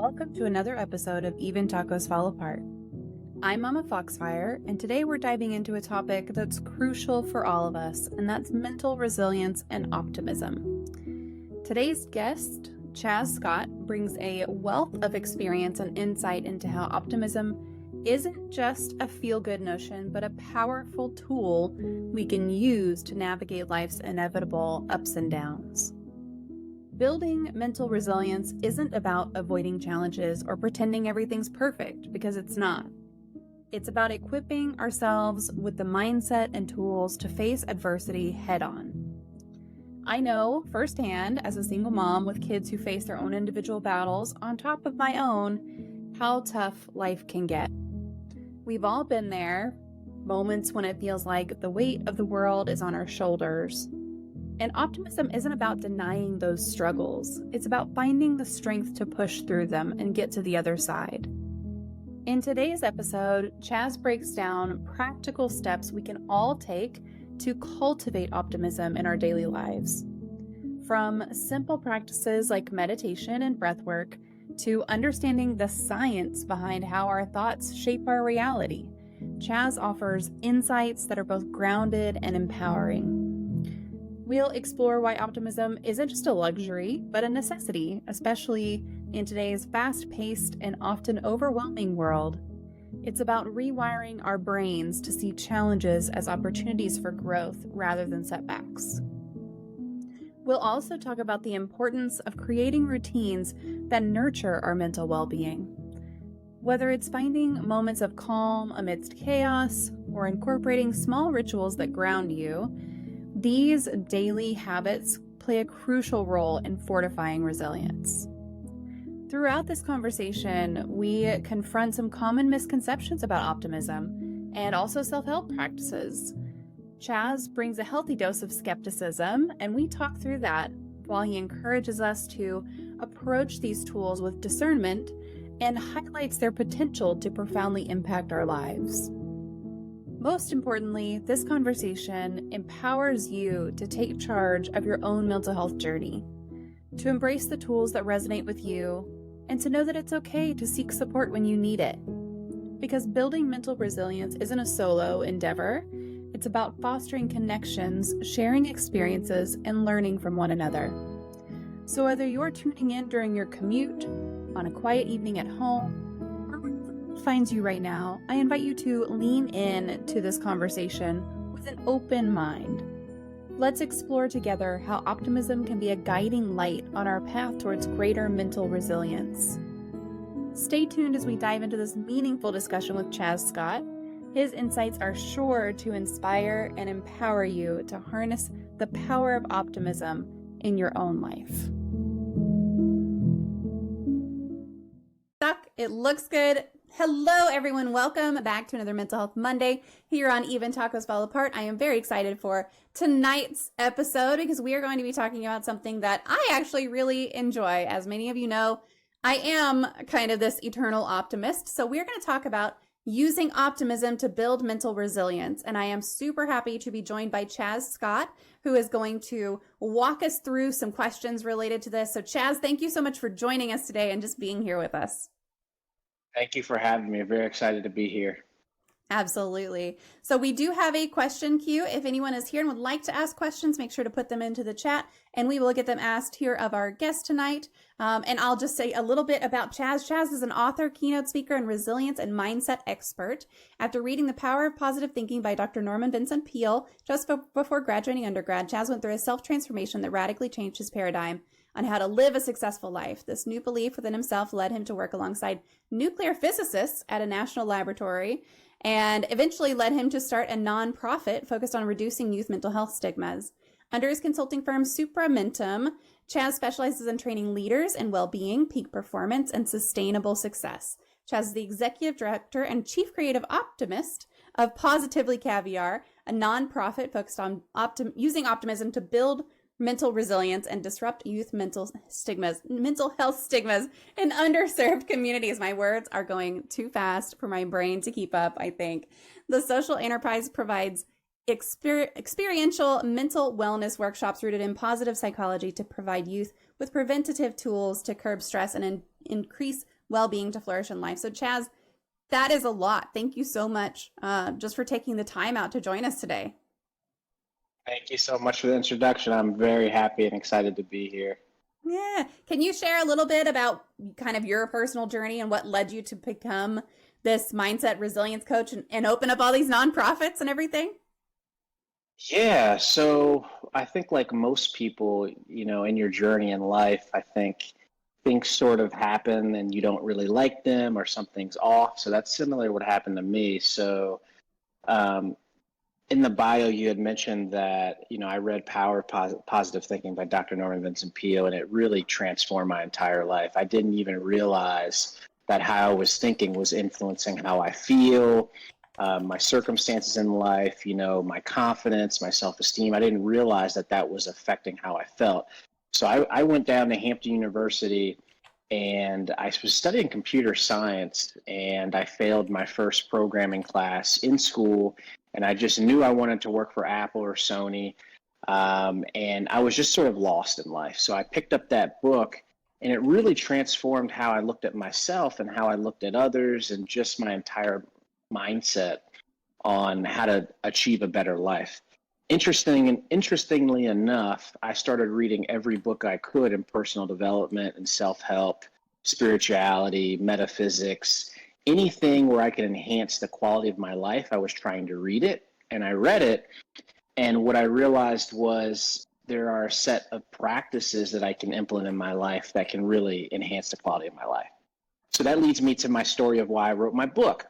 Welcome to another episode of Even Tacos Fall Apart. I'm MommaFoxFire, and today we're diving into a topic that's crucial for all of us, and that's mental resilience and optimism. Today's guest, Chazz Scott, brings a wealth of experience and insight into how optimism isn't just a feel-good notion, but a powerful tool we can use to navigate life's inevitable ups and downs. Building mental resilience isn't about avoiding challenges or pretending everything's perfect, because it's not. It's about equipping ourselves with the mindset and tools to face adversity head-on. I know firsthand, as a single mom with kids who face their own individual battles on top of my own, how tough life can get. We've all been there, moments when it feels like the weight of the world is on our shoulders. And optimism isn't about denying those struggles. It's about finding the strength to push through them and get to the other side. In today's episode, Chazz breaks down practical steps we can all take to cultivate optimism in our daily lives. From simple practices like meditation and breathwork to understanding the science behind how our thoughts shape our reality, Chazz offers insights that are both grounded and empowering. We'll explore why optimism isn't just a luxury, but a necessity, especially in today's fast-paced and often overwhelming world. It's about rewiring our brains to see challenges as opportunities for growth rather than setbacks. We'll also talk about the importance of creating routines that nurture our mental well-being. Whether it's finding moments of calm amidst chaos or incorporating small rituals that ground you, these daily habits play a crucial role in fortifying resilience. Throughout this conversation, we confront some common misconceptions about optimism and also self-help practices. Chazz brings a healthy dose of skepticism, and we talk through that while he encourages us to approach these tools with discernment and highlights their potential to profoundly impact our lives. Most importantly, this conversation empowers you to take charge of your own mental health journey, to embrace the tools that resonate with you, and to know that it's okay to seek support when you need it. Because building mental resilience isn't a solo endeavor, it's about fostering connections, sharing experiences, and learning from one another. So whether you're tuning in during your commute, on a quiet evening at home, finds you right now, I invite you to lean in to this conversation with an open mind. Let's explore together how optimism can be a guiding light on our path towards greater mental resilience. Stay tuned as we dive into this meaningful discussion with Chazz Scott. His insights are sure to inspire and empower you to harness the power of optimism in your own life. It looks good. Hello, everyone. Welcome back to another Mental Health Monday here on Even Tacos Fall Apart. I am very excited for tonight's episode because we are going to be talking about something that I actually really enjoy. As many of you know, I am kind of this eternal optimist. So we're going to talk about using optimism to build mental resilience. And I am super happy to be joined by Chazz Scott, who is going to walk us through some questions related to this. So Chazz, thank you so much for joining us today and just being here with us. Thank you for having me. I'm very excited to be here. Absolutely. So we do have a question queue. If anyone is here and would like to ask questions, make sure to put them into the chat and we will get them asked here of our guest tonight. And I'll just say a little bit about Chazz. Chazz is an author, keynote speaker, and resilience and mindset expert. After reading The Power of Positive Thinking by Dr. Norman Vincent Peale, just before graduating undergrad, Chazz went through a self-transformation that radically changed his paradigm on how to live a successful life. This new belief within himself led him to work alongside nuclear physicists at a national laboratory and eventually led him to start a nonprofit focused on reducing youth mental health stigmas. Under his consulting firm, Supramentum, Chazz specializes in training leaders in well-being, peak performance, and sustainable success. Chazz is the executive director and chief creative optimist of Positively Caviar, a nonprofit focused on using optimism to build mental resilience and disrupt youth mental health stigmas in underserved communities. My words are going too fast for my brain to keep up, I think. The social enterprise provides experiential mental wellness workshops rooted in positive psychology to provide youth with preventative tools to curb stress and increase well-being to flourish in life. So Chazz, that is a lot. Thank you so much just for taking the time out to join us today. Thank you so much for the introduction. I'm very happy and excited to be here. Yeah. Can you share a little bit about kind of your personal journey and what led you to become this mindset resilience coach and open up all these nonprofits and everything? Yeah, so I think like most people, in your journey in life, I think things sort of happen and you don't really like them or something's off. So that's similar to what happened to me. So um, in the bio, you had mentioned that, I read Positive Thinking by Dr. Norman Vincent Peale, and it really transformed my entire life. I didn't even realize that how I was thinking was influencing how I feel, my circumstances in life, my confidence, my self-esteem. I didn't realize that that was affecting how I felt. So I went down to Hampton University and I was studying computer science, and I failed my first programming class in school, and I just knew I wanted to work for Apple or Sony, and I was just sort of lost in life. So I picked up that book, and it really transformed how I looked at myself and how I looked at others, and just my entire mindset on how to achieve a better life. Interestingly enough, I started reading every book I could in personal development and self-help, spirituality, metaphysics, anything where I could enhance the quality of my life. I was trying to read it, and I read it. And what I realized was there are a set of practices that I can implement in my life that can really enhance the quality of my life. So that leads me to my story of why I wrote my book.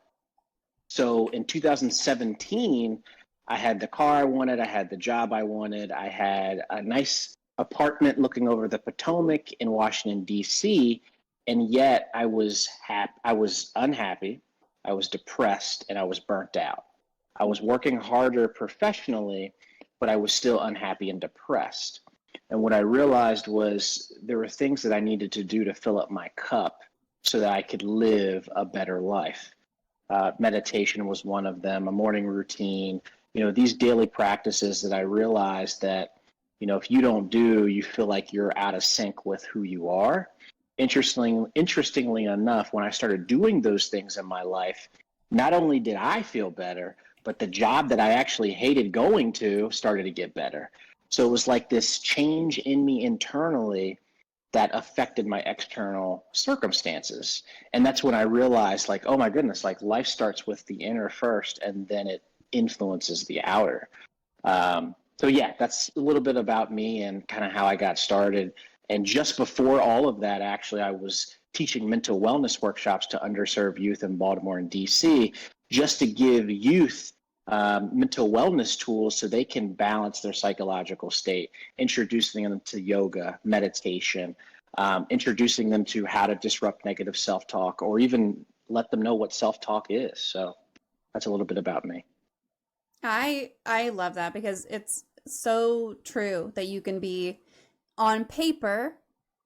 So in 2017, I had the car I wanted, I had the job I wanted, I had a nice apartment looking over the Potomac in Washington, D.C., and yet I was unhappy, I was depressed, and I was burnt out. I was working harder professionally, but I was still unhappy and depressed. And what I realized was there were things that I needed to do to fill up my cup so that I could live a better life. Meditation was one of them, a morning routine, these daily practices that I realized that, if you don't do, you feel like you're out of sync with who you are. Interestingly enough, when I started doing those things in my life, not only did I feel better, but the job that I actually hated going to started to get better. So it was like this change in me internally that affected my external circumstances. And that's when I realized, like, oh my goodness, like life starts with the inner first and then it influences the outer. So yeah, that's a little bit about me and kind of how I got started. And just before all of that, actually, I was teaching mental wellness workshops to underserved youth in Baltimore and DC, just to give youth mental wellness tools so they can balance their psychological state, introducing them to yoga, meditation, introducing them to how to disrupt negative self-talk, or even let them know what self-talk is. So that's a little bit about me. I love that because it's so true that you can be on paper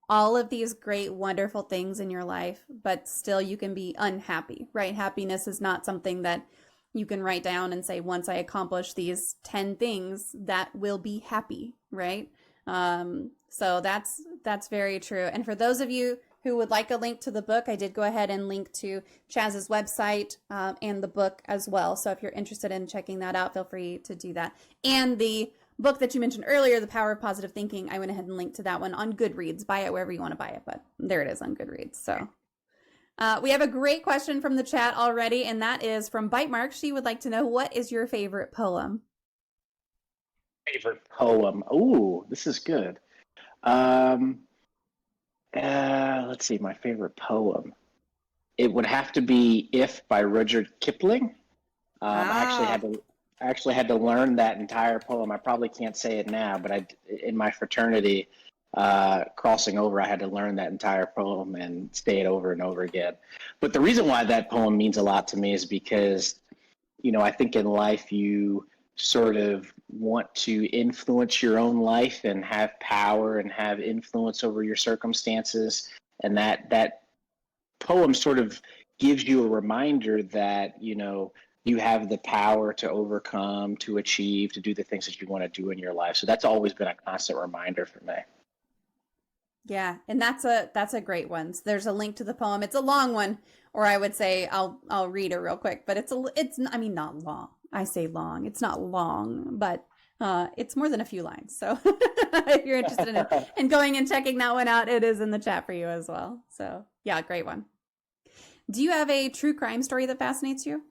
all of these great wonderful things in your life, but still you can be unhappy, right? Happiness is not something that you can write down and say, once I accomplish these 10 things, that will be happy, right? So that's very true. And for those of you who would like a link to the book, I did go ahead and link to Chazz's website and the book as well. So if you're interested in checking that out, feel free to do that. And the book that you mentioned earlier, The Power of Positive Thinking, I went ahead and linked to that one on Goodreads. Buy it wherever you want to buy it, but there it is on Goodreads. So we have a great question from the chat already, and that is from Bitemark. She would like to know, what is your favorite poem? Favorite poem? Ooh, this is good. Let's see, my favorite poem. It would have to be "If" by Rudyard Kipling. Ah, I actually had to learn that entire poem. I probably can't say it now, but in my fraternity, crossing over, I had to learn that entire poem and say it over and over again. But the reason why that poem means a lot to me is because, I think in life you sort of want to influence your own life and have power and have influence over your circumstances. And that poem sort of gives you a reminder that, you have the power to overcome, to achieve, to do the things that you want to do in your life. So that's always been a constant reminder for me. Yeah, and that's a great one. So there's a link to the poem. It's a long one, or I would say I'll read it real quick, but it's I mean not long. I say long. It's not long, but it's more than a few lines. So if you're interested in going and checking that one out, it is in the chat for you as well. So yeah, great one. Do you have a true crime story that fascinates you?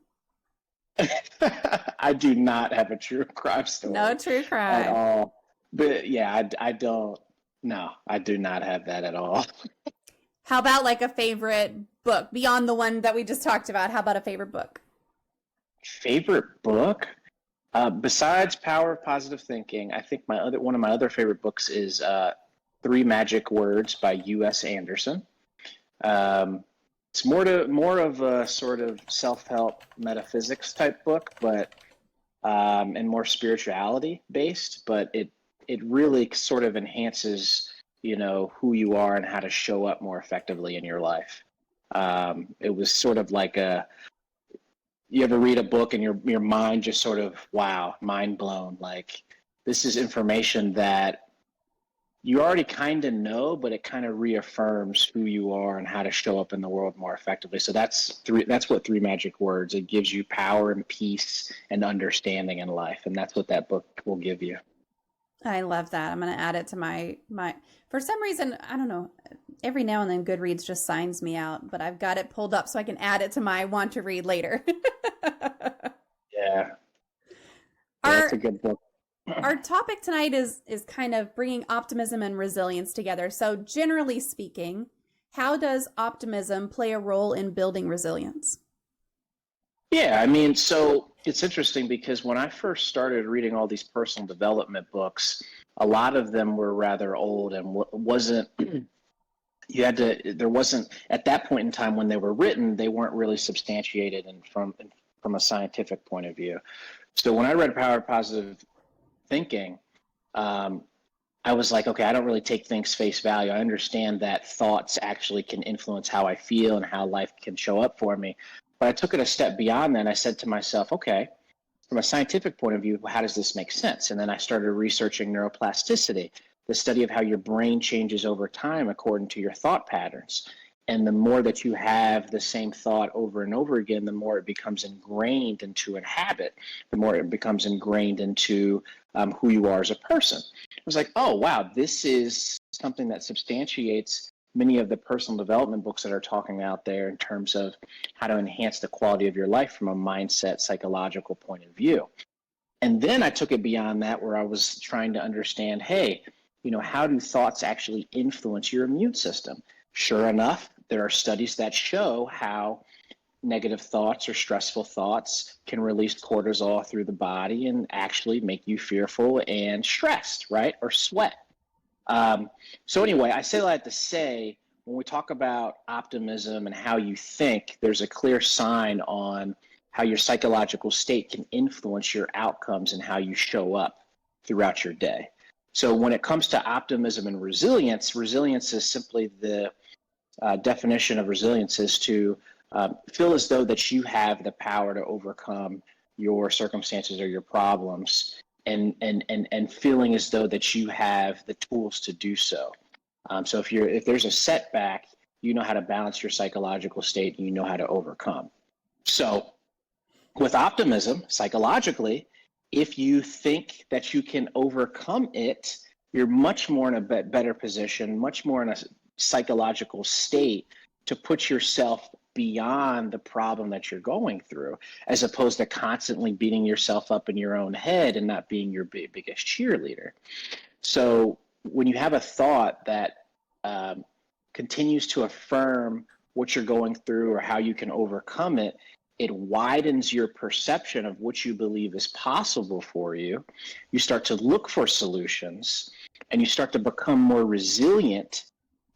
I do not have a true crime story No true at crime. all. But yeah, I don't. No, I do not have that at all. How about like a favorite book beyond the one that we just talked about? How about a favorite book? Favorite book? Besides Power of Positive Thinking, I think one of my other favorite books is Three Magic Words by U.S. Anderson. It's more of a sort of self-help metaphysics type book, but and more spirituality based, but it really sort of enhances, who you are and how to show up more effectively in your life. It was sort of like you ever read a book and your mind just sort of, wow, mind blown. Like, this is information that you already kind of know, but it kind of reaffirms who you are and how to show up in the world more effectively. So that's what Three Magic Words. It gives you power and peace and understanding in life, and that's what that book will give you. I love that. I'm going to add it to my for some reason, I don't know, every now and then Goodreads just signs me out, but I've got it pulled up so I can add it to my want to read later. Yeah. That's a good book. Our topic tonight is kind of bringing optimism and resilience together. So generally speaking, how does optimism play a role in building resilience? Yeah, I mean, so it's interesting because when I first started reading all these personal development books, a lot of them were rather old and wasn't there wasn't at that point in time when they were written, they weren't really substantiated and from a scientific point of view. So when I read Power of Positive Thinking, I was like, okay, I don't really take things face value. I understand that thoughts actually can influence how I feel and how life can show up for me. But I took it a step beyond that, and I said to myself, okay, from a scientific point of view, how does this make sense? And then I started researching neuroplasticity, the study of how your brain changes over time according to your thought patterns. And the more that you have the same thought over and over again, the more it becomes ingrained into a habit, the more it becomes ingrained into who you are as a person. I was like, oh, wow, this is something that substantiates many of the personal development books that are talking out there in terms of how to enhance the quality of your life from a mindset, psychological point of view. And then I took it beyond that, where I was trying to understand, hey, how do thoughts actually influence your immune system? Sure enough, there are studies that show how negative thoughts or stressful thoughts can release cortisol through the body and actually make you fearful and stressed, right? Or sweat. So anyway, I say that to say, when we talk about optimism and how you think, there's a clear sign on how your psychological state can influence your outcomes and how you show up throughout your day. So when it comes to optimism and resilience, resilience is simply the definition of resilience is to feel as though that you have the power to overcome your circumstances or your problems, and feeling as though that you have the tools to do so. So if there's a setback, you know how to balance your psychological state and you know how to overcome. So with optimism, psychologically, if you think that you can overcome it, you're much more in a better position, much more in a psychological state to put yourself beyond the problem that you're going through, as opposed to constantly beating yourself up in your own head and not being your biggest cheerleader. So when you have a thought that continues to affirm what you're going through or how you can overcome it, it widens your perception of what you believe is possible for you. You start to look for solutions, and you start to become more resilient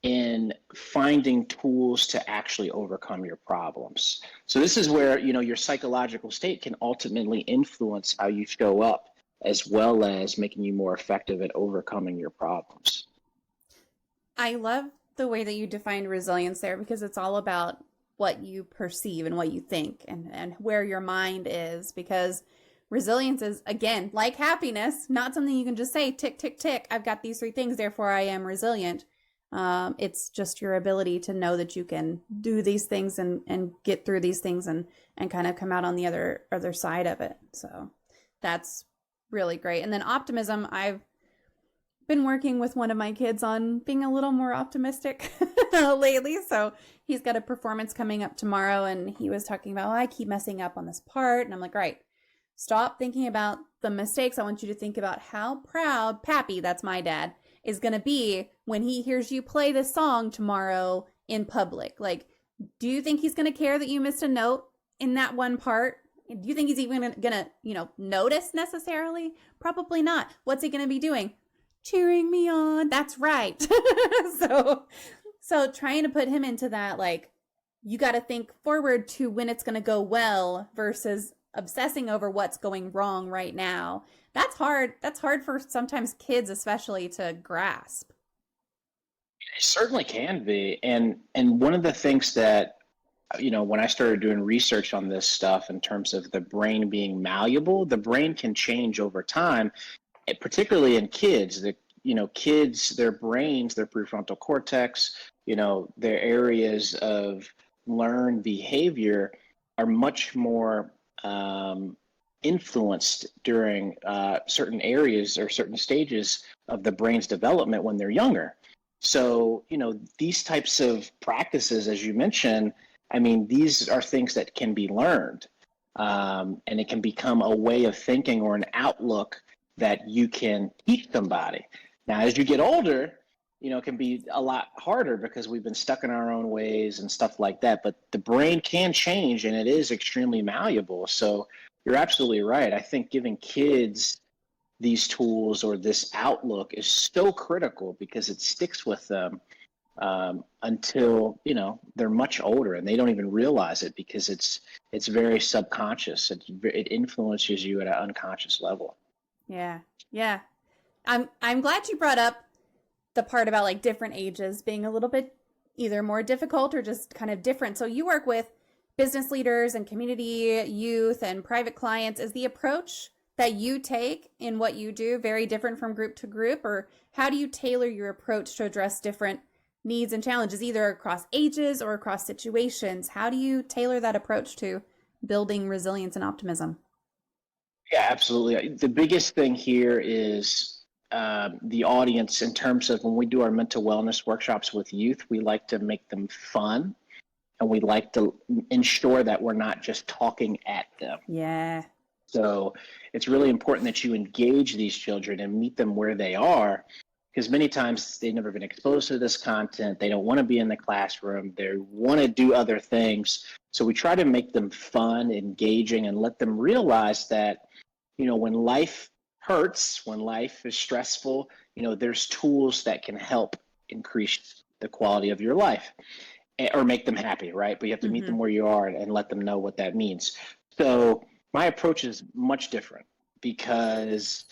in finding tools to actually overcome your problems. So this is where, your psychological state can ultimately influence how you show up, as well as making you more effective at overcoming your problems. I love the way that you defined resilience there, because it's all about what you perceive and what you think and where your mind is, because resilience is, again, like happiness, not something you can just say, tick, tick, tick, I've got these 3 things, therefore I am resilient. It's just your ability to know that you can do these things and get through these things and kind of come out on the other side of it. So that's really great. And then optimism, I've been working with one of my kids on being a little more optimistic lately. So he's got a performance coming up tomorrow, and he was talking about, oh, I keep messing up on this part. And I'm like, right, stop thinking about the mistakes. I want you to think about how proud Pappy, that's my dad, is going to be when he hears you play this song tomorrow in public. Like, do you think he's going to care that you missed a note in that one part? Do you think he's even going to, notice necessarily? Probably not. What's he going to be doing? Cheering me on. That's right. So trying to put him into that, like, you got to think forward to when it's going to go well versus obsessing over what's going wrong right now. That's hard. That's hard for sometimes kids, especially, to grasp. It certainly can be. And one of the things that, when I started doing research on this stuff in terms of the brain being malleable, the brain can change over time, particularly in kids. Kids, their brains, their prefrontal cortex, their areas of learned behavior are much more influenced during certain areas or certain stages of the brain's development when they're younger. So, these types of practices, as you mentioned, I mean, these are things that can be learned, and it can become a way of thinking or an outlook that you can teach somebody. Now, as you get older, it can be a lot harder because we've been stuck in our own ways and stuff like that. But the brain can change, and it is extremely malleable. So you're absolutely right. I think giving kids these tools or this outlook is so critical because it sticks with them until they're much older, and they don't even realize it because it's very subconscious. It influences you at an unconscious level. Yeah. I'm glad you brought up the part about like different ages being a little bit either more difficult or just kind of different. So you work with business leaders and community youth and private clients. Is the approach that you take in what you do very different from group to group, or how do you tailor your approach to address different needs and challenges, either across ages or across situations? How do you tailor that approach to building resilience and optimism? Yeah, absolutely. The biggest thing here is the audience in terms of when we do our mental wellness workshops with youth, we like to make them fun, and we like to ensure that we're not just talking at them. Yeah. So it's really important that you engage these children and meet them where they are, because many times they've never been exposed to this content. They don't want to be in the classroom. They want to do other things. So we try to make them fun, engaging, and let them realize that, when life hurts, when life is stressful, there's tools that can help increase the quality of your life or make them happy, right? But you have to meet them where you are and let them know what that means. So my approach is much different because,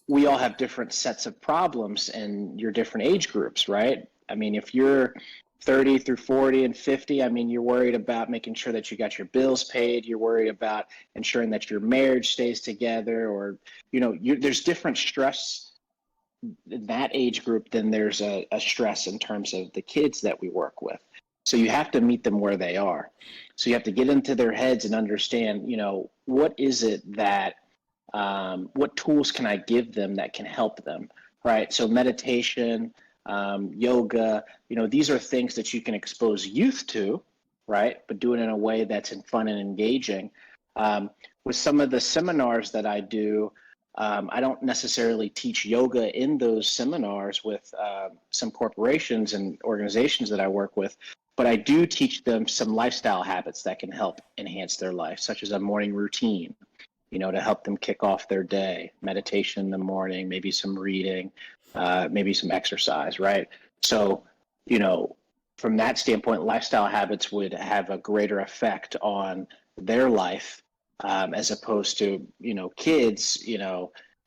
we all have different sets of problems in your different age groups, right? I mean, if you're 30 through 40 and 50, I mean, you're worried about making sure that you got your bills paid. You're worried about ensuring that your marriage stays together, or, there's different stress in that age group than there's a stress in terms of the kids that we work with. So you have to meet them where they are. So you have to get into their heads and understand, what is it that, what tools can I give them that can help them, right? So meditation, yoga, these are things that you can expose youth to, right? But do it in a way that's fun and engaging. With some of the seminars that I do, I don't necessarily teach yoga in those seminars with some corporations and organizations that I work with, but I do teach them some lifestyle habits that can help enhance their life, such as a morning routine, to help them kick off their day, meditation in the morning, maybe some reading, maybe some exercise, right? So, from that standpoint, lifestyle habits would have a greater effect on their life, as opposed to, kids,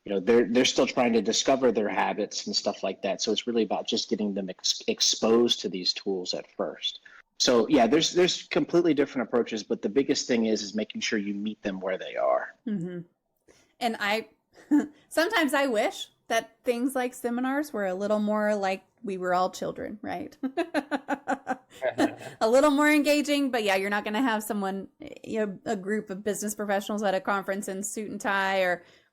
they're still trying to discover their habits and stuff like that. So it's really about just getting them exposed to these tools at first. So yeah, there's completely different approaches, but the biggest thing is making sure you meet them where they are. Mm-hmm. And I sometimes I wish that things like seminars were a little more like we were all children, right? A little more engaging, but yeah, you're not going to have someone, a group of business professionals at a conference in suit and tie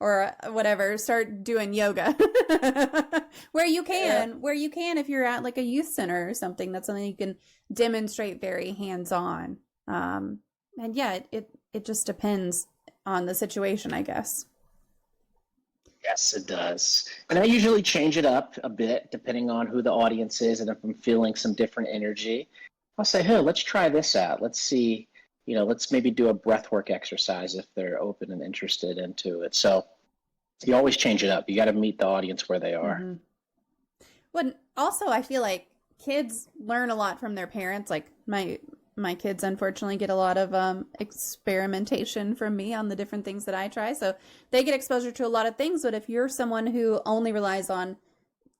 or whatever start doing yoga. where you can if you're at like a youth center or something, that's something you can demonstrate very hands-on. And yeah, it just depends on the situation, I guess. Yes, it does. And I usually change it up a bit depending on who the audience is and if I'm feeling some different energy. I'll say, hey, let's try this out. Let's see, let's maybe do a breathwork exercise if they're open and interested into it. So you always change it up. You got to meet the audience where they are. Mm-hmm. Well, also, I feel like kids learn a lot from their parents. Like my kids, unfortunately, get a lot of experimentation from me on the different things that I try. So they get exposure to a lot of things. But if you're someone who only relies on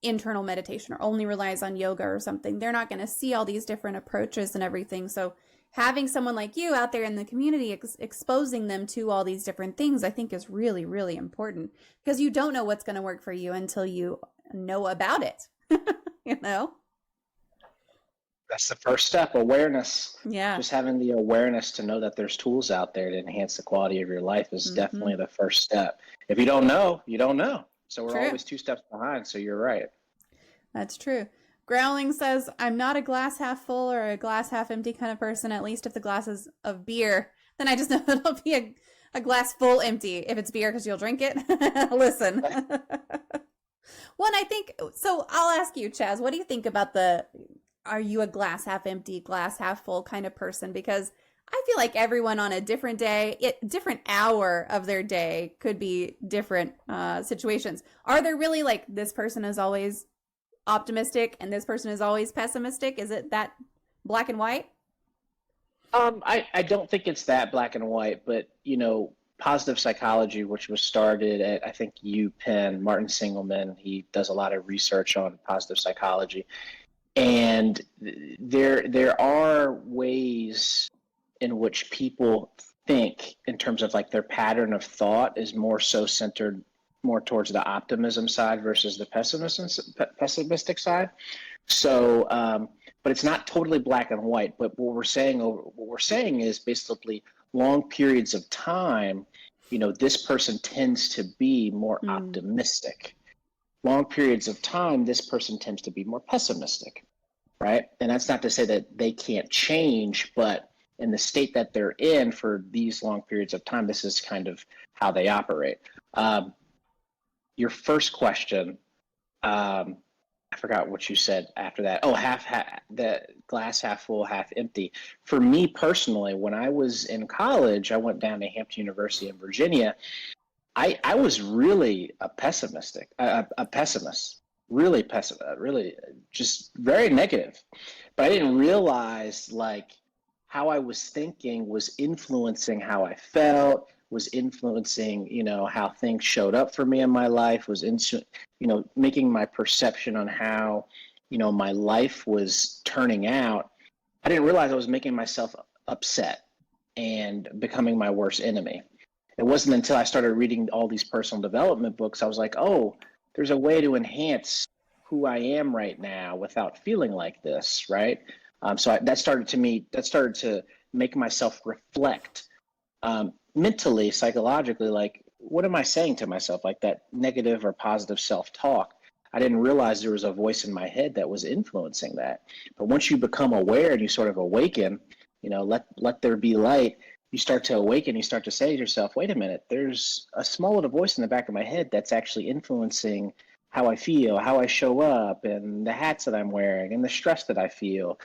internal meditation or only relies on yoga or something, they're not going to see all these different approaches and everything. So having someone like you out there in the community exposing them to all these different things, I think is really, really important, because you don't know what's going to work for you until you know about it. That's the first step, awareness. Yeah. Just having the awareness to know that there's tools out there to enhance the quality of your life is definitely the first step. If you don't know, you don't know. So we're always 2 steps behind. So you're right. That's true. Growling says, I'm not a glass half full or a glass half empty kind of person. At least if the glass is of beer, then I just know it'll be a glass full empty. If it's beer because you'll drink it, listen. Well, and I think, so I'll ask you, Chazz, what do you think about are you a glass half empty, glass half full kind of person? Because I feel like everyone on a different day, different hour of their day could be different situations. Are there really like this person is always optimistic and this person is always pessimistic? Is it that black and white? I don't think it's that black and white, but positive psychology, which was started at, I think, UPenn, Martin Singelman, he does a lot of research on positive psychology. And there are ways in which people think in terms of like their pattern of thought is more so centered more towards the optimism side versus the pessimistic side. So, but it's not totally black and white. But what we're saying is basically long periods of time, this person tends to be more optimistic. Long periods of time, this person tends to be more pessimistic, right? And that's not to say that they can't change, but in the state that they're in for these long periods of time, this is kind of how they operate. Your first question, I forgot what you said after that. Oh, the glass half full, half empty. For me personally, when I was in college, I went down to Hampton University in Virginia. I was really a pessimist, really just very negative. But I didn't realize like how I was thinking was influencing how I felt, was influencing, how things showed up for me in my life, was making my perception on how, my life was turning out. I didn't realize I was making myself upset and becoming my worst enemy. It wasn't until I started reading all these personal development books, I was like, oh, there's a way to enhance who I am right now without feeling like this, right? So that started to make myself reflect mentally, psychologically, like, what am I saying to myself? Like that negative or positive self-talk. I didn't realize there was a voice in my head that was influencing that. But once you become aware and you sort of awaken, let there be light, you start to awaken, you start to say to yourself, wait a minute, there's a small little voice in the back of my head that's actually influencing how I feel, how I show up, and the hats that I'm wearing, and the stress that I feel.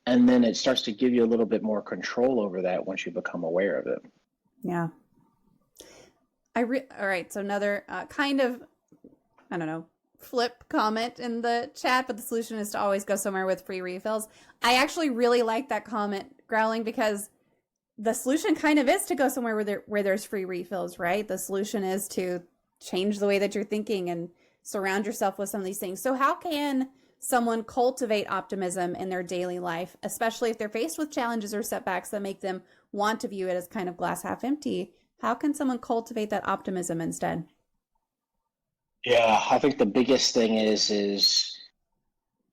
And then it starts to give you a little bit more control over that once you become aware of it. Yeah. All right. So another kind of, I don't know, flip comment in the chat, but the solution is to always go somewhere with free refills. I actually really like that comment, Growling, because the solution kind of is to go somewhere where there's free refills, right? The solution is to change the way that you're thinking and surround yourself with some of these things. So how can someone cultivate optimism in their daily life, especially if they're faced with challenges or setbacks that make them want to view it as kind of glass half empty? How can someone cultivate that optimism instead? Yeah, I think the biggest thing is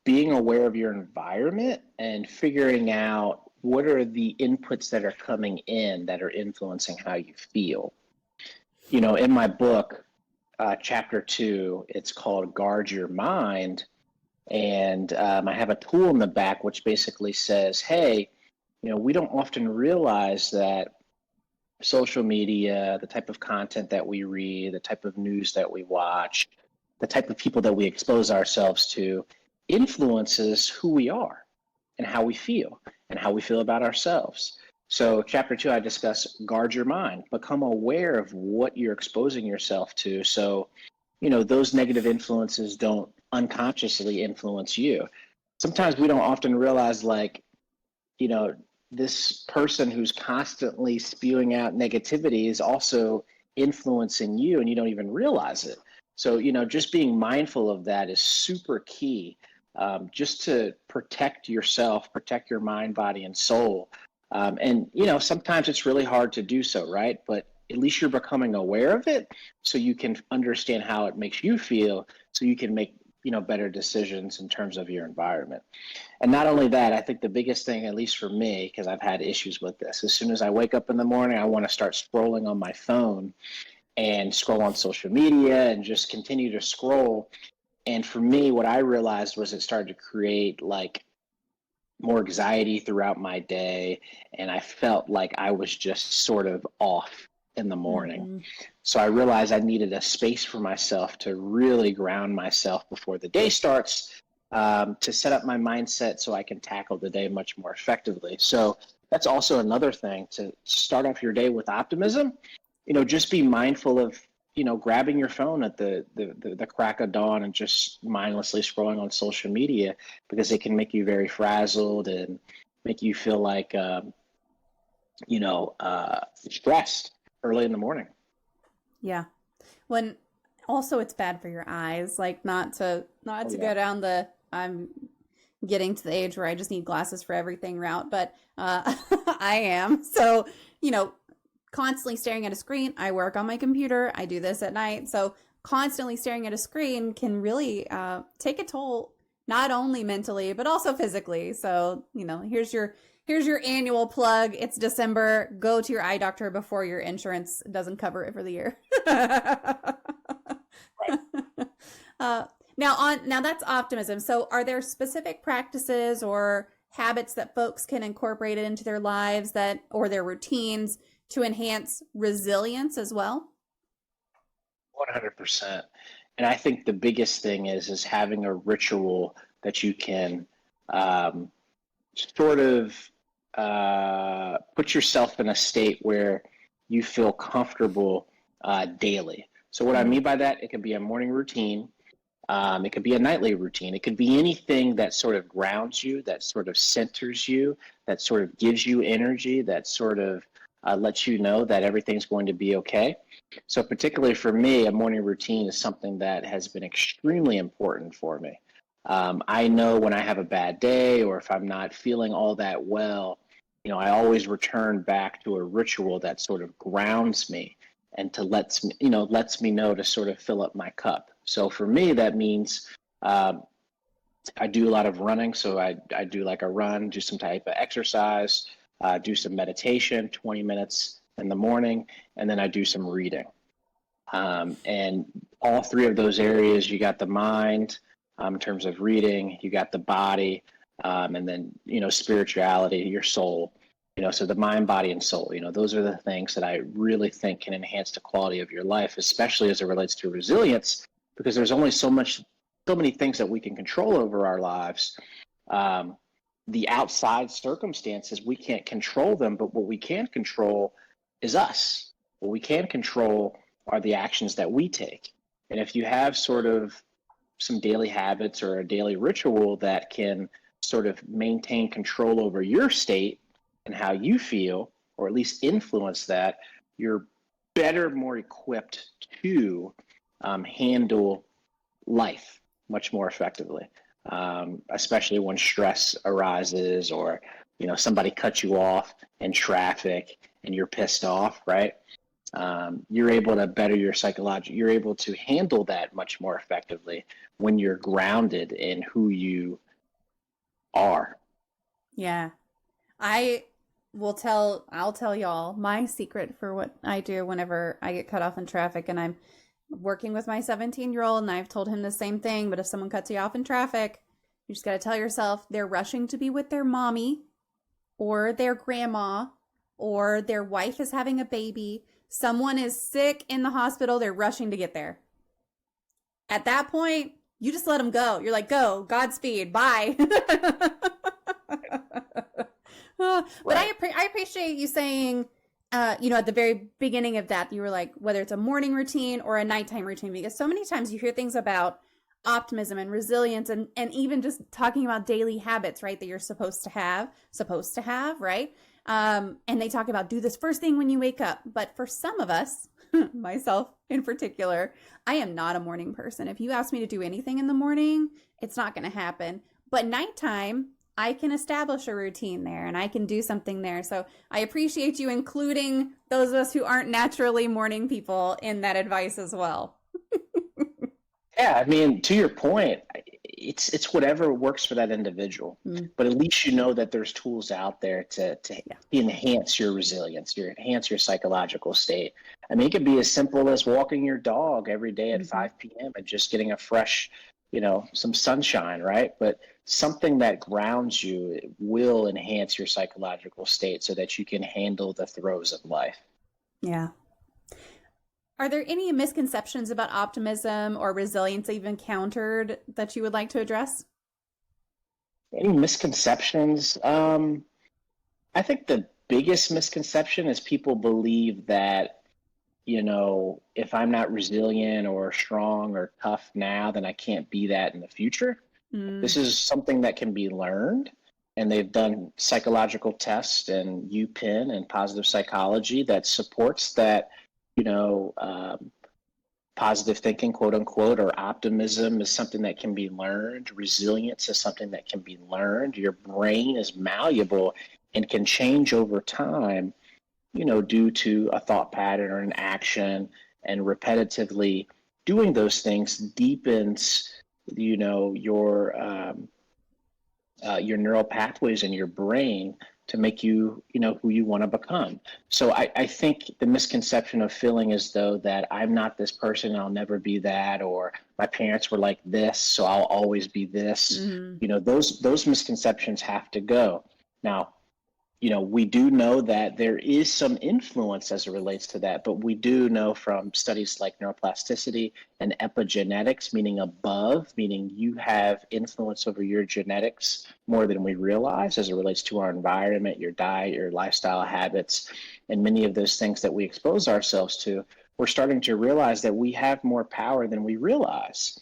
being aware of your environment and figuring out what are the inputs that are coming in that are influencing how you feel. In my book, chapter 2, it's called Guard Your Mind. And I have a tool in the back which basically says, hey, we don't often realize that social media, the type of content that we read, the type of news that we watch, the type of people that we expose ourselves to influences who we are and how we feel and how we feel about ourselves. So, chapter 2, I discuss guard your mind, become aware of what you're exposing yourself to. So, those negative influences don't unconsciously influence you. Sometimes we don't often realize, like, you know, this person who's constantly spewing out negativity is also influencing you and you don't even realize it. So, just being mindful of that is super key, just to protect yourself, protect your mind, body, and soul. And, sometimes it's really hard to do so, right? But at least you're becoming aware of it so you can understand how it makes you feel so you can make, better decisions in terms of your environment. And not only that, I think the biggest thing, at least for me, because I've had issues with this, as soon as I wake up in the morning, I want to start scrolling on my phone and scroll on social media and just continue to scroll. And for me, what I realized was it started to create like more anxiety throughout my day. And I felt like I was just sort of off in the morning. Mm-hmm. So I realized I needed a space for myself to really ground myself before the day starts, to set up my mindset so I can tackle the day much more effectively. So that's also another thing, to start off your day with optimism. Just be mindful of, grabbing your phone at the crack of dawn and just mindlessly scrolling on social media, because it can make you very frazzled and make you feel like, stressed early in the morning. Yeah. When also it's bad for your eyes, like not Oh, to yeah. go down the I'm getting to the age where I just need glasses for everything route, but I am. So, constantly staring at a screen. I work on my computer. I do this at night. So constantly staring at a screen can really take a toll, not only mentally, but also physically. So, here's your annual plug. It's December. Go to your eye doctor before your insurance doesn't cover it for the year. Right. Now that's optimism. So are there specific practices or habits that folks can incorporate into their lives or their routines to enhance resilience as well? 100%. And I think the biggest thing is having a ritual that you can, um, sort of, put yourself in a state where you feel comfortable, daily. So what I Mm. mean by that, it could be a morning routine. It could be a nightly routine. It could be anything that sort of grounds you, that sort of centers you, that sort of gives you energy, that sort of, lets you know that everything's going to be okay. So, particularly for me, a morning routine is something that has been extremely important for me. I know when I have a bad day or if I'm not feeling all that well, I always return back to a ritual that sort of grounds me and lets me know to sort of fill up my cup. So for me, that means, I do a lot of running. So I do like a run, do some type of exercise, do some meditation, 20 minutes in the morning, and then I do some reading. And all three of those areas, you got the mind, in terms of reading, you got the body, and then, spirituality, your soul. So the mind, body, and soul, those are the things that I really think can enhance the quality of your life, especially as it relates to resilience, because there's only so many things that we can control over our lives. Um, the outside circumstances, we can't control them, but what we can control is us. What we can control are the actions that we take. And if you have sort of some daily habits or a daily ritual that can sort of maintain control over your state and how you feel, or at least influence that, you're better, more equipped to, handle life much more effectively, especially when stress arises or, somebody cuts you off in traffic and you're pissed off, right? you're able to better your psychology. You're able to handle that much more effectively when you're grounded in who you are. Yeah. I'll tell y'all my secret for what I do whenever I get cut off in traffic and I'm working with my 17-year-old and I've told him the same thing, but if someone cuts you off in traffic, you just got to tell yourself they're rushing to be with their mommy or their grandma or their wife is having a baby. Someone is sick in the hospital. They're rushing to get there. At that point, you just let them go. You're like, go, Godspeed, bye. But I appreciate you saying, at the very beginning of that, you were like, whether it's a morning routine or a nighttime routine, because so many times you hear things about optimism and resilience and even just talking about daily habits, right, that you're supposed to have, right? And they talk about do this first thing when you wake up. But for some of us, myself in particular, I am not a morning person. If you ask me to do anything in the morning, it's not going to happen. But nighttime, I can establish a routine there and I can do something there. So I appreciate you including those of us who aren't naturally morning people in that advice as well. Yeah, I mean, to your point, it's whatever works for that individual. But at least you know that there's tools out there to enhance your resilience, enhance your psychological state. I mean, it could be as simple as walking your dog every day at 5 p.m. and just getting a fresh, some sunshine, right? But something that grounds you will enhance your psychological state so that you can handle the throes of life. Yeah. Are there any misconceptions about optimism or resilience that you've encountered that you would like to address? Any misconceptions? I think the biggest misconception is people believe that, if I'm not resilient or strong or tough now, then I can't be that in the future. This is something that can be learned, and they've done psychological tests and UPenn and positive psychology that supports that, positive thinking, quote unquote, or optimism is something that can be learned. Resilience is something that can be learned. Your brain is malleable and can change over time, due to a thought pattern or an action, and repetitively doing those things deepens, your neural pathways in your brain to make you, who you want to become. So I think the misconception of feeling as though that I'm not this person, I'll never be that, or my parents were like this, so I'll always be this, those misconceptions have to go. Now, we do know that there is some influence as it relates to that, but we do know from studies like neuroplasticity and epigenetics, meaning you have influence over your genetics more than we realize as it relates to our environment, your diet, your lifestyle habits, and many of those things that we expose ourselves to. We're starting to realize that we have more power than we realize.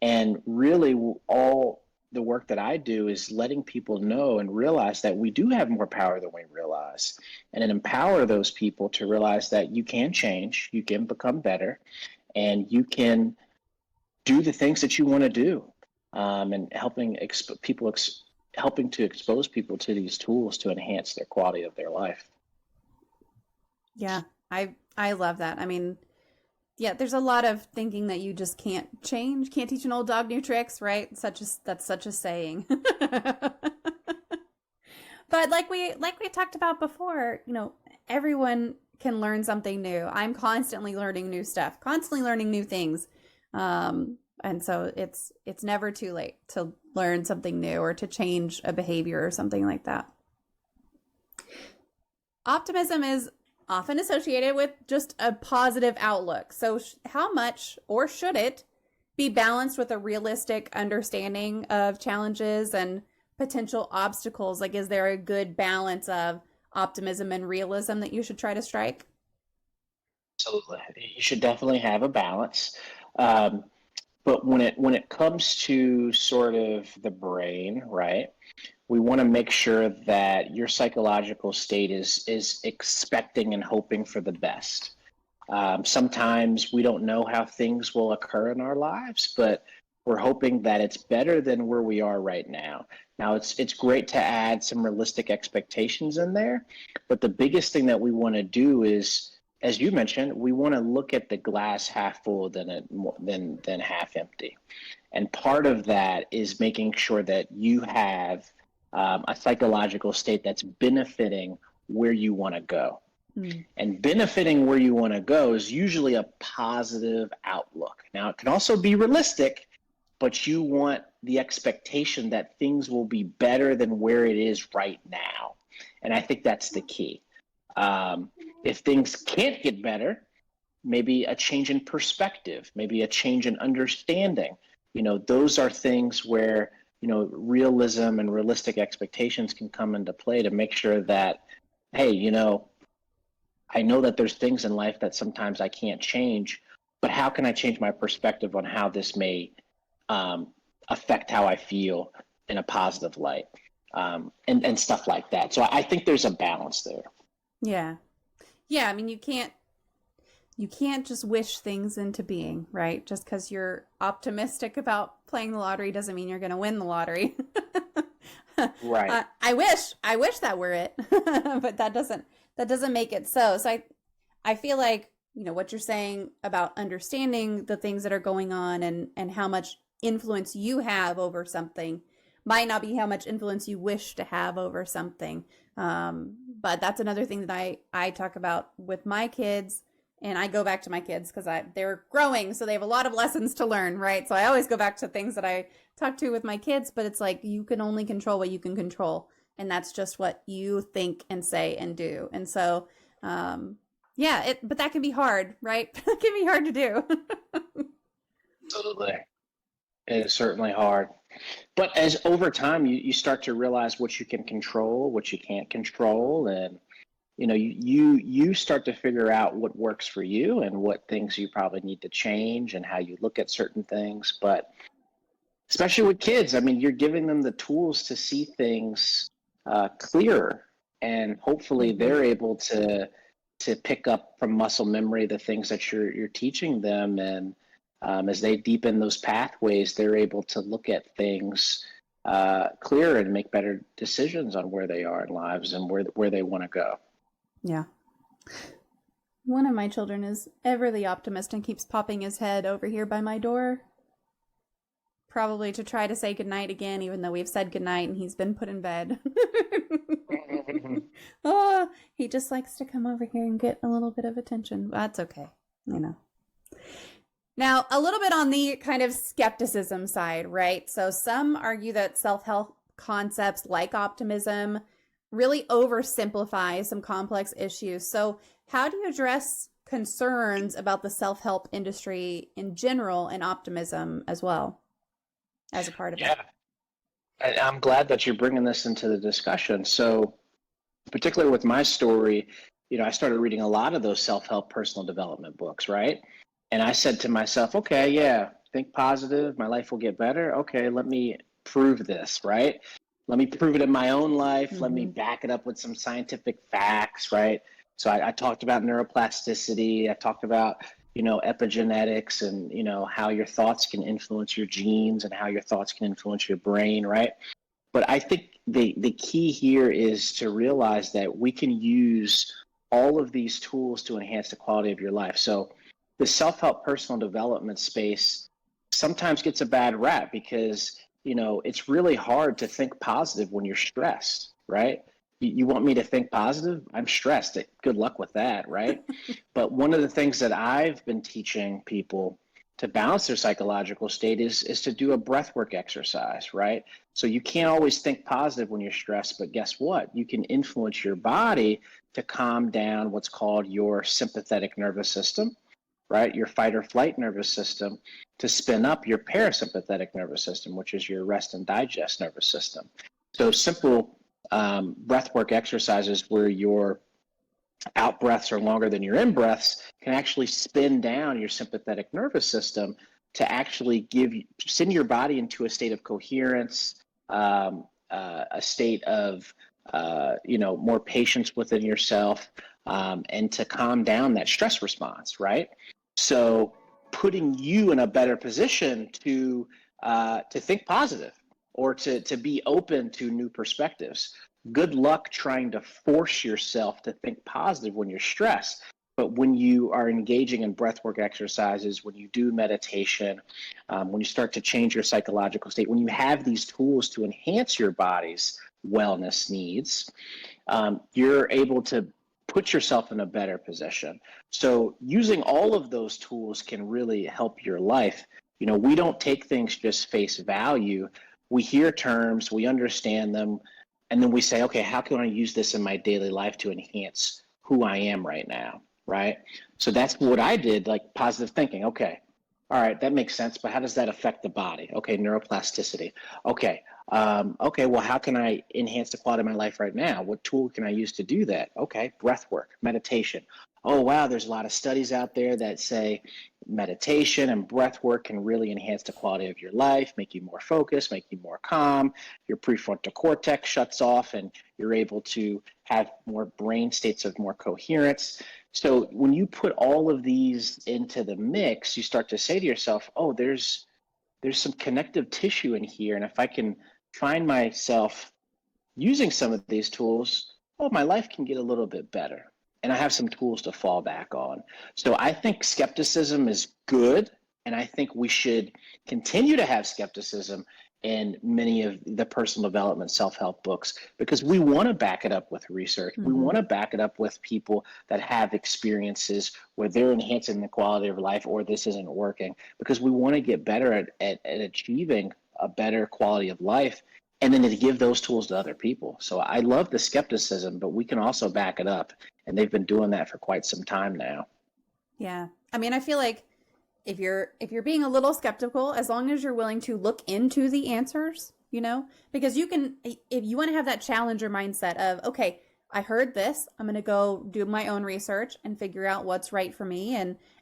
And really all the work that I do is letting people know and realize that we do have more power than we realize, and then empower those people to realize that you can change, you can become better, and you can do the things that you want to do, and helping to expose people to these tools to enhance their quality of their life. Yeah, I love that. I mean, yeah, there's a lot of thinking that you just can't change, can't teach an old dog new tricks, right? That's such a saying. But like we talked about before, everyone can learn something new. I'm constantly learning new stuff, constantly learning new things. And so it's never too late to learn something new or to change a behavior or something like that. Optimism is often associated with just a positive outlook. So how much, or should it, be balanced with a realistic understanding of challenges and potential obstacles? Like, is there a good balance of optimism and realism that you should try to strike? Absolutely. You should definitely have a balance. But when it comes to sort of the brain, right, we want to make sure that your psychological state is expecting and hoping for the best. Sometimes we don't know how things will occur in our lives, but we're hoping that it's better than where we are right now. Now, it's great to add some realistic expectations in there, but the biggest thing that we want to do is as you mentioned, we want to look at the glass half full than half empty. And part of that is making sure that you have a psychological state that's benefiting where you want to go. And benefiting where you want to go is usually a positive outlook. Now, it can also be realistic, but you want the expectation that things will be better than where it is right now. And I think that's the key. If things can't get better, maybe a change in perspective, maybe a change in understanding. Those are things where, realism and realistic expectations can come into play to make sure that, hey, I know that there's things in life that sometimes I can't change, but how can I change my perspective on how this may affect how I feel in a positive light, and stuff like that. So I think there's a balance there. Yeah. I mean, you can't just wish things into being, right? Just because you're optimistic about playing the lottery doesn't mean you're going to win the lottery. Right. I wish that were it, but that doesn't make it so. So I feel like, what you're saying about understanding the things that are going on and how much influence you have over something might not be how much influence you wish to have over something. But that's another thing that I talk about with my kids. And I go back to my kids because they're growing, so they have a lot of lessons to learn, right? So I always go back to things that I talk to with my kids, but it's like you can only control what you can control. And that's just what you think and say and do. And so, but that can be hard, right? That can be hard to do. Absolutely. It is certainly hard. But as over time, you start to realize what you can control, what you can't control, and you start to figure out what works for you and what things you probably need to change and how you look at certain things. But especially with kids, I mean, you're giving them the tools to see things clearer, and hopefully they're able to pick up from muscle memory the things that you're teaching them, and as they deepen those pathways, they're able to look at things clearer and make better decisions on where they are in lives and where they want to go. Yeah. One of my children is ever the optimist and keeps popping his head over here by my door. Probably to try to say goodnight again, even though we've said goodnight and he's been put in bed. Oh, he just likes to come over here and get a little bit of attention. That's okay. Now, a little bit on the kind of skepticism side, right? So some argue that self-help concepts like optimism really oversimplify some complex issues. So how do you address concerns about the self-help industry in general and optimism as well as a part of it? I'm glad that you're bringing this into the discussion. So particularly with my story, I started reading a lot of those self-help personal development books, right? And I said to myself, okay, think positive, my life will get better. Okay, let me prove this, right? Let me prove it in my own life. Mm-hmm. Let me back it up with some scientific facts, right? So I talked about neuroplasticity. I talked about, epigenetics and, how your thoughts can influence your genes and how your thoughts can influence your brain, right? But I think the key here is to realize that we can use all of these tools to enhance the quality of your life. So the self-help personal development space sometimes gets a bad rap because it's really hard to think positive when you're stressed, right? You want me to think positive? I'm stressed. Good luck with that, right? But one of the things that I've been teaching people to balance their psychological state is to do a breathwork exercise, right? So you can't always think positive when you're stressed, but guess what? You can influence your body to calm down what's called your sympathetic nervous system, right? Your fight or flight nervous system, to spin up your parasympathetic nervous system, which is your rest and digest nervous system. So simple breathwork exercises where your out breaths are longer than your in breaths can actually spin down your sympathetic nervous system to actually send your body into a state of coherence, a state of more patience within yourself, and to calm down that stress response, right? So putting you in a better position to think positive or to be open to new perspectives. Good luck trying to force yourself to think positive when you're stressed. But when you are engaging in breathwork exercises, when you do meditation, when you start to change your psychological state, when you have these tools to enhance your body's wellness needs, you're able to put yourself in a better position. So using all of those tools can really help your life. We don't take things just face value. We hear terms, we understand them, and then we say, okay, how can I use this in my daily life to enhance who I am right now, right? So that's what I did, like positive thinking. Okay, all right, that makes sense, but how does that affect the body? Okay, neuroplasticity. Okay, well, how can I enhance the quality of my life right now? What tool can I use to do that? Okay, breath work, meditation. Oh, wow, there's a lot of studies out there that say meditation and breath work can really enhance the quality of your life, make you more focused, make you more calm. Your prefrontal cortex shuts off and you're able to have more brain states of more coherence. So when you put all of these into the mix, you start to say to yourself, oh, there's some connective tissue in here. And if I can find myself using some of these tools, oh, my life can get a little bit better. And I have some tools to fall back on. So I think skepticism is good. And I think we should continue to have skepticism in many of the personal development self-help books, because we want to back it up with research. We want to back it up with people that have experiences where they're enhancing the quality of life or this isn't working, because we want to get better at achieving a better quality of life, and then to give those tools to other people. So I love the skepticism, but we can also back it up. And they've been doing that for quite some time now. Yeah. I mean, I feel like if you're being a little skeptical, as long as you're willing to look into the answers, because you can, if you want to have that challenger mindset of, okay, I heard this, I'm going to go do my own research and figure out what's right for me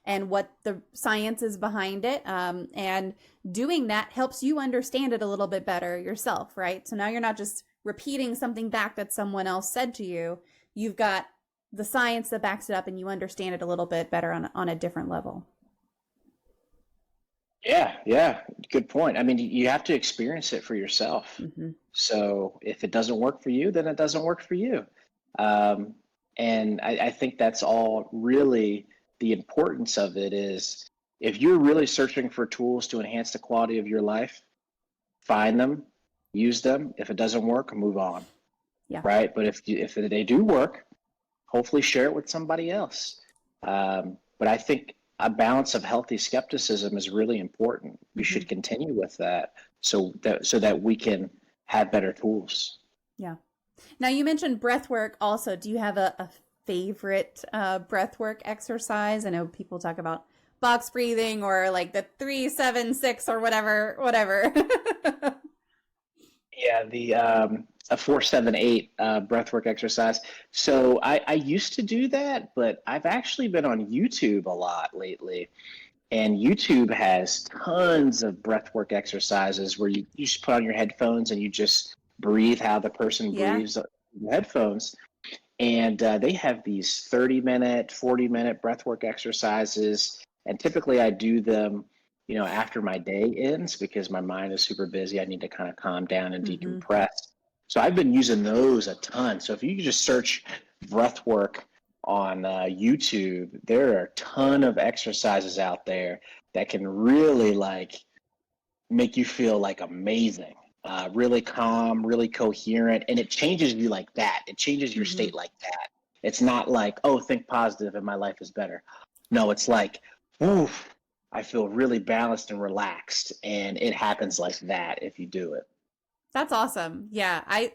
and what the science is behind it. And doing that helps you understand it a little bit better yourself, right? So now you're not just repeating something back that someone else said to you. You've got the science that backs it up and you understand it a little bit better on a different level. Yeah, good point. I mean, you have to experience it for yourself. So if it doesn't work for you, then it doesn't work for you. And I think that's all really the importance of it is, if you're really searching for tools to enhance the quality of your life, find them, use them. If it doesn't work, move on. Yeah. Right. But if they do work, hopefully share it with somebody else. But I think a balance of healthy skepticism is really important. We should continue with that so that we can have better tools. Yeah. Now you mentioned breath work also. Do you have a favorite breath work exercise? I know people talk about box breathing or like the 3-7-6 or whatever. Yeah, the a 4-7-8 breathwork exercise. So I used to do that, but I've actually been on YouTube a lot lately. And YouTube has tons of breathwork exercises where you just put on your headphones and you just breathe how the person breathes in the headphones. And they have these 30-minute, 40-minute breathwork exercises. And typically I do them, after my day ends, because my mind is super busy. I need to kind of calm down and decompress. So I've been using those a ton. So if you just search breath work on YouTube, there are a ton of exercises out there that can really make you feel amazing, really calm, really coherent. And it changes you like that. It changes your state like that. It's not like, oh, think positive and my life is better. No, it's like, oof, I feel really balanced and relaxed. And it happens like that if you do it. That's awesome. Yeah. I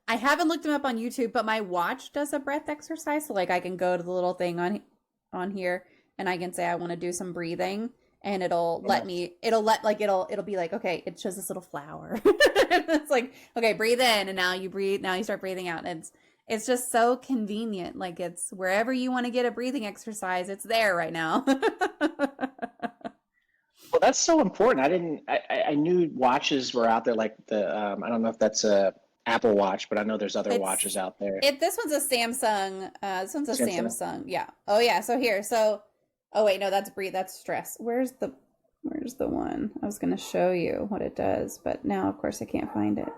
haven't looked them up on YouTube, but my watch does a breath exercise. So I can go to the little thing on here and I can say I want to do some breathing and it'll be like, okay, it shows this little flower. It's like, okay, breathe in, and now you start breathing out. And it's just so convenient. It's wherever you want to get a breathing exercise, it's there right now. Well, that's so important. I knew watches were out there, like I don't know if that's a Apple Watch, but I know there's other watches out there. This one's a Samsung. This one's a Samsung. Yeah. Oh yeah. Oh wait, no, that's stress. Where's the one? I was going to show you what it does, but now of course I can't find it.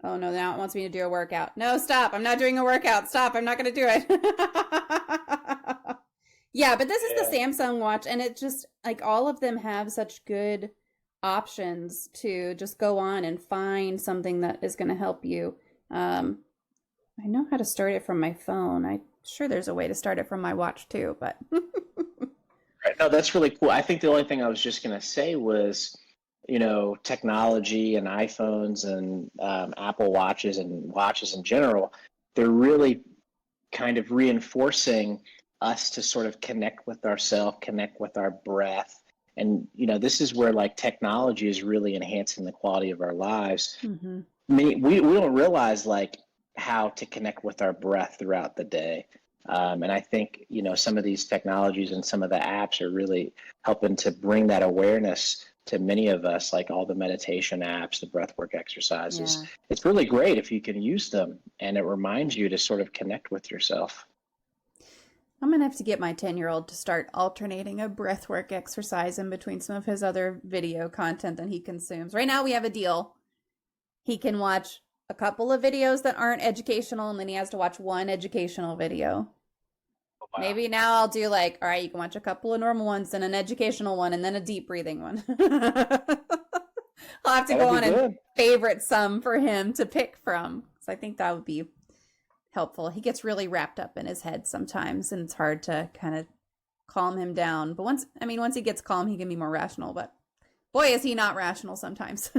Oh no, now it wants me to do a workout. No, stop. I'm not doing a workout. Stop. I'm not going to do it. Yeah, but this is the Yeah. Samsung watch, and it just like all of them have such good options to just go on and find something that is going to help you. Um, I know how to start it from my phone. I'm sure there's a way to start it from my watch too, but Right. No, that's really cool. I think the only thing I was just going to say was, technology and iPhones and Apple watches and watches in general, they're really kind of reinforcing us to sort of connect with ourselves, connect with our breath. And, this is where like technology is really enhancing the quality of our lives. mm-hmm. I mean, we don't realize like how to connect with our breath throughout the day. And I think, some of these technologies and some of the apps are really helping to bring that awareness to many of us, like all the meditation apps, the breathwork exercises. Yeah. It's really great if you can use them and it reminds you to sort of connect with yourself. I'm gonna have to get my 10-year-old to start alternating a breathwork exercise in between some of his other video content that he consumes. Right now, we have a deal. He can watch a couple of videos that aren't educational, and then he has to watch one educational video. Oh, wow. Maybe now I'll do like, all right, you can watch a couple of normal ones, and an educational one, and then a deep breathing one. I'll have to That'll go be on and good. favorite some for him to pick from. So I think that would be helpful. He gets really wrapped up in his head sometimes, and it's hard to kind of calm him down. But once he gets calm, he can be more rational. But boy, is he not rational sometimes.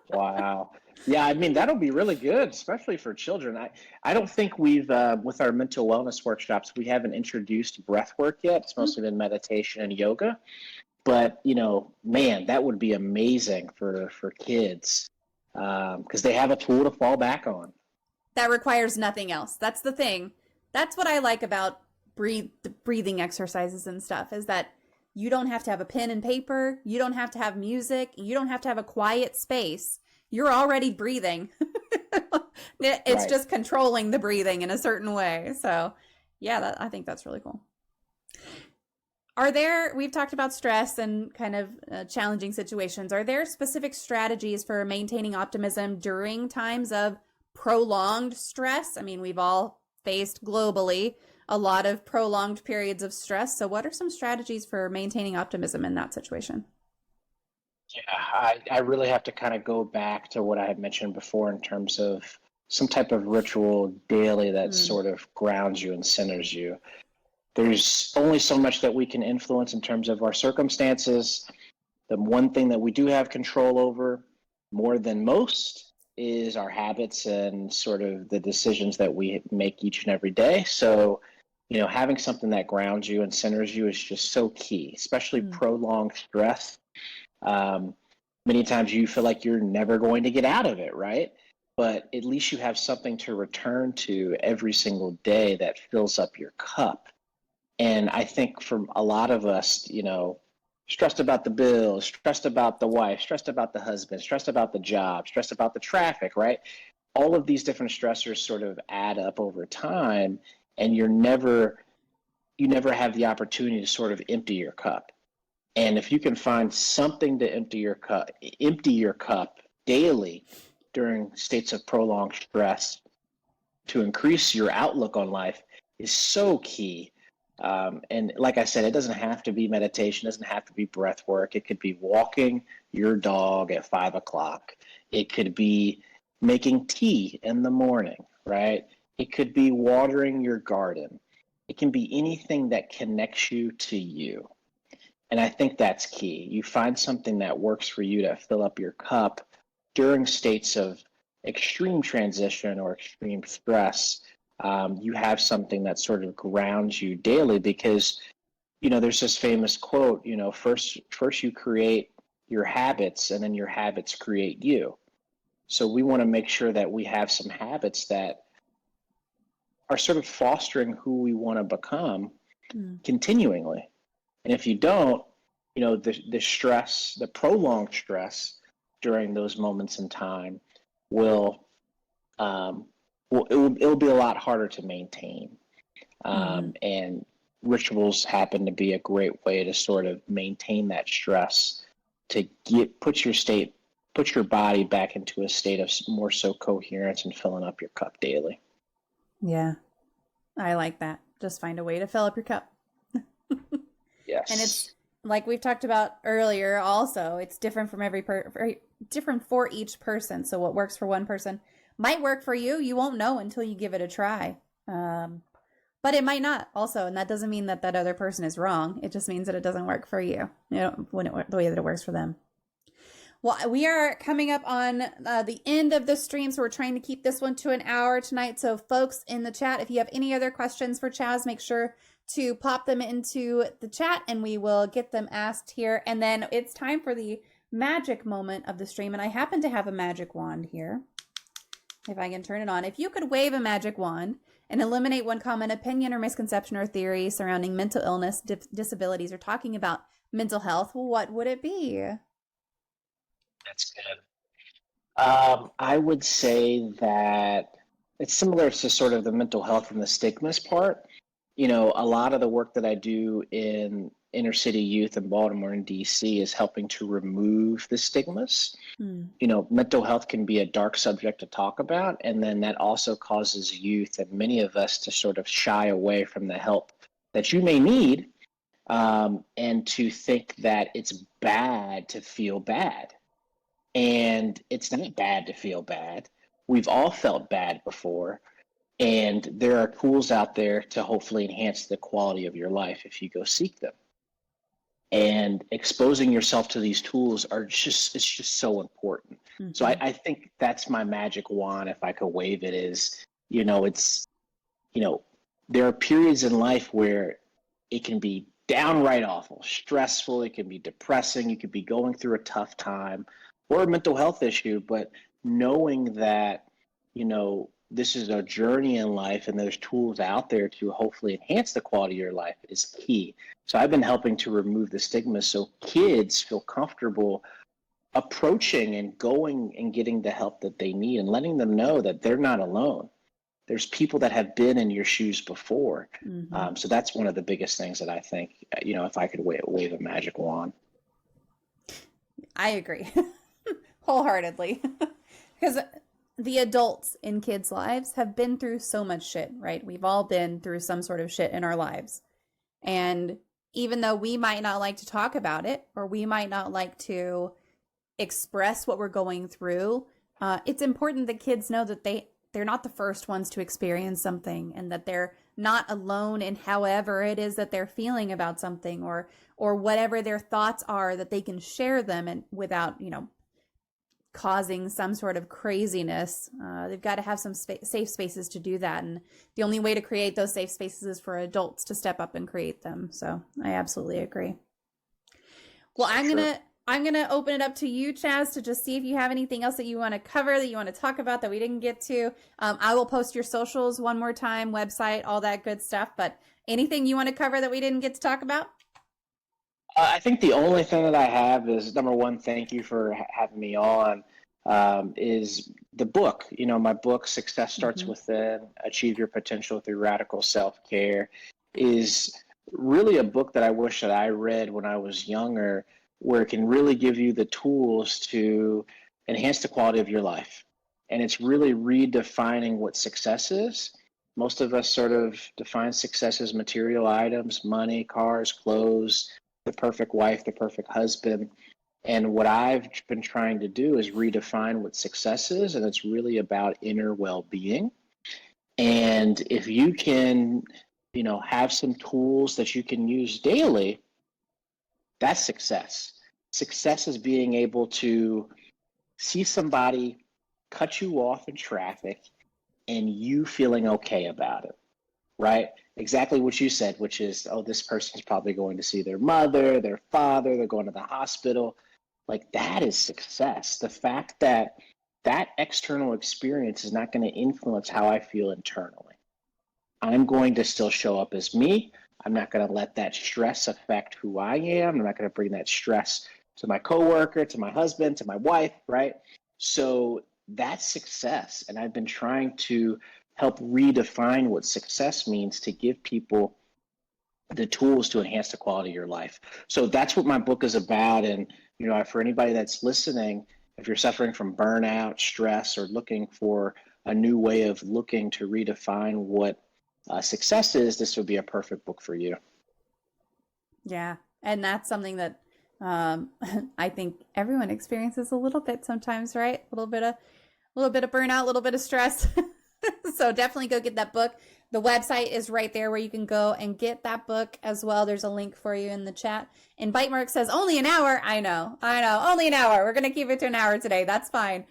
Wow. Yeah, I mean, that'll be really good, especially for children. I don't think we've, with our mental wellness workshops, we haven't introduced breath work yet. It's mostly been meditation and yoga. But, man, that would be amazing for kids because they have a tool to fall back on. That requires nothing else. That's the thing. That's what I like about breathing exercises and stuff is that you don't have to have a pen and paper. You don't have to have music. You don't have to have a quiet space. You're already breathing. It's Right. just controlling the breathing in a certain way. So, yeah, I think that's really cool. We've talked about stress and kind of challenging situations. Are there specific strategies for maintaining optimism during times of prolonged stress? I mean, we've all faced globally a lot of prolonged periods of stress. So what are some strategies for maintaining optimism in that situation? Yeah, I really have to kind of go back to what I had mentioned before in terms of some type of ritual daily that Mm, sort of grounds you and centers you. There's only so much that we can influence in terms of our circumstances. The one thing that we do have control over more than most is our habits and sort of the decisions that we make each and every day. So, having something that grounds you and centers you is just so key, especially mm, prolonged stress. Um, Many times you feel like you're never going to get out of it, right? But at least you have something to return to every single day that fills up your cup. And I think for a lot of us, stressed about the bills, stressed about the wife, stressed about the husband, stressed about the job, stressed about the traffic, right? All of these different stressors sort of add up over time, and you never have the opportunity to sort of empty your cup. And if you can find something to empty your cup daily during states of prolonged stress to increase your outlook on life is so key. And like I said, it doesn't have to be meditation, it doesn't have to be breath work. It could be walking your dog at 5 o'clock. It could be making tea in the morning, right? It could be watering your garden. It can be anything that connects you to you. And I think that's key. You find something that works for you to fill up your cup during states of extreme transition or extreme stress. You have something that sort of grounds you daily because, there's this famous quote, first you create your habits and then your habits create you. So we want to make sure that we have some habits that are sort of fostering who we want to become mm, continually. And if you don't, the stress, the prolonged stress during those moments in time will, it'll be a lot harder to maintain. mhm. And rituals happen to be a great way to sort of maintain that stress, to put your state put your body back into a state of more so coherence and filling up your cup daily. Yeah, I like that. Just find a way to fill up your cup. Yes. And it's like we've talked about earlier also, it's different from different for each person. So what works for one person might work for you. You won't know until you give it a try. But it might not also. And that doesn't mean that that other person is wrong. It just means that it doesn't work for you, the way that it works for them. Well, we are coming up on the end of the stream, so we're trying to keep this one to an hour tonight. So folks in the chat, if you have any other questions for Chazz, make sure to pop them into the chat and we will get them asked here. And then it's time for the magic moment of the stream. And I happen to have a magic wand here. If I can turn it on. If you could wave a magic wand and eliminate one common opinion or misconception or theory surrounding mental illness, disabilities, or talking about mental health, what would it be? That's good. I would say that it's similar to sort of the mental health and the stigmas part. You know, a lot of the work that I do in inner city youth in Baltimore and DC is helping to remove the stigmas. You know, mental health can be a dark subject to talk about, and then that also causes youth and many of us to sort of shy away from the help that you may need, and to think that it's bad to feel bad. And it's not bad to feel bad. We've all felt bad before. And there are tools out there to hopefully enhance the quality of your life if you go seek them. And exposing yourself to these tools it's just so important. Mm-hmm. So I think that's my magic wand, if I could wave it, is, you know, there are periods in life where it can be downright awful, stressful, it can be depressing, you could be going through a tough time or a mental health issue, but knowing that, you know, this is a journey in life and there's tools out there to hopefully enhance the quality of your life is key. So I've been helping to remove the stigma so kids feel comfortable approaching and going and getting the help that they need and letting them know that they're not alone. There's people that have been in your shoes before. Mm-hmm. So that's one of the biggest things that I think, you know, if I could wave a magic wand. I agree. Wholeheartedly. Because the adults in kids' lives have been through so much shit, right? We've all been through some sort of shit in our lives. And even though we might not like to talk about it, or we might not like to express what we're going through, it's important that kids know that they're not the first ones to experience something, and that they're not alone in however it is that they're feeling about something, or whatever their thoughts are, that they can share them and without, you know, causing some sort of craziness. They've got to have some safe spaces to do that. And the only way to create those safe spaces is for adults to step up and create them. So I absolutely agree. Well, I'm going to open it up to you, Chazz, to just see if you have anything else that you want to cover, that you want to talk about that we didn't get to. I will post your socials one more time, website, all that good stuff. But anything you want to cover that we didn't get to talk about? I think the only thing that I have is, number one, thank you for having me on, is the book. You know, my book, Success Starts Within, Achieve Your Potential Through Radical Self-Care, is really a book that I wish that I read when I was younger, where it can really give you the tools to enhance the quality of your life. And it's really redefining what success is. Most of us sort of define success as material items, money, cars, clothes, the perfect wife, the perfect husband. And what I've been trying to do is redefine what success is, and it's really about inner well-being. And if you can, you know, have some tools that you can use daily, that's success. Success is being able to see somebody cut you off in traffic and you feeling okay about it, right? Exactly what you said, which is, oh, this person's probably going to see their mother, their father, they're going to the hospital. Like, that is success. The fact that that external experience is not going to influence how I feel internally. I'm going to still show up as me. I'm not going to let that stress affect who I am. I'm not going to bring that stress to my coworker, to my husband, to my wife, right? So that's success. And I've been trying to help redefine what success means to give people the tools to enhance the quality of your life. So that's what my book is about. And, you know, for anybody that's listening, If you're suffering from burnout, stress, or looking for a new way of looking to redefine what success is, this would be a perfect book for you. Yeah. And that's something that I think everyone experiences a little bit sometimes, right? A little bit of burnout, a little bit of stress. So definitely go get that book. The website is right there where you can go and get that book as well. There's a link for you in the chat. And Bite Mark says, only an hour. I know. Only an hour. We're going to keep it to an hour today. That's fine.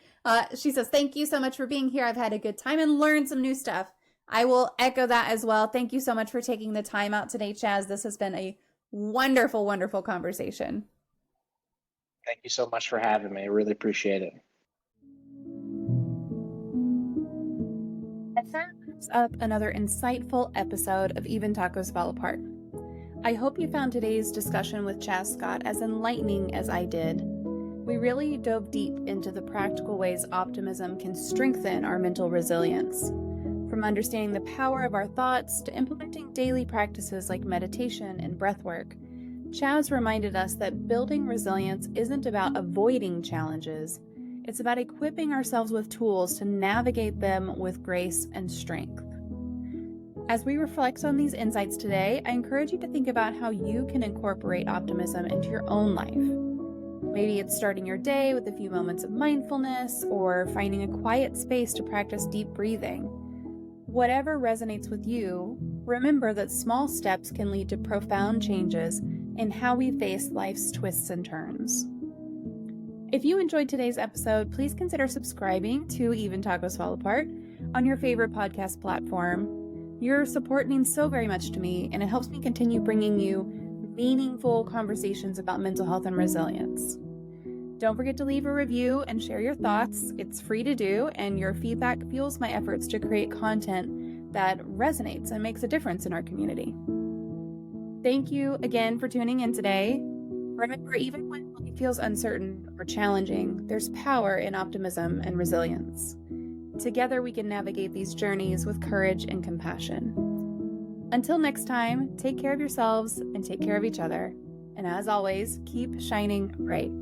She says, thank you so much for being here. I've had a good time and learned some new stuff. I will echo that as well. Thank you so much for taking the time out today, Chazz. This has been a wonderful, wonderful conversation. Thank you so much for having me. I really appreciate it. That wraps up another insightful episode of Even Tacos Fall Apart. I hope you found today's discussion with Chazz Scott as enlightening as I did. We really dove deep into the practical ways optimism can strengthen our mental resilience. From understanding the power of our thoughts to implementing daily practices like meditation and breathwork, Chazz reminded us that building resilience isn't about avoiding challenges. It's about equipping ourselves with tools to navigate them with grace and strength. As we reflect on these insights today, I encourage you to think about how you can incorporate optimism into your own life. Maybe it's starting your day with a few moments of mindfulness or finding a quiet space to practice deep breathing. Whatever resonates with you, remember that small steps can lead to profound changes in how we face life's twists and turns. If you enjoyed today's episode, please consider subscribing to Even Tacos Fall Apart on your favorite podcast platform. Your support means so very much to me, and it helps me continue bringing you meaningful conversations about mental health and resilience. Don't forget to leave a review and share your thoughts. It's free to do, and your feedback fuels my efforts to create content that resonates and makes a difference in our community. Thank you again for tuning in today. Remember, even when life feels uncertain or challenging, there's power in optimism and resilience. Together, we can navigate these journeys with courage and compassion. Until next time, take care of yourselves and take care of each other. And as always, keep shining bright.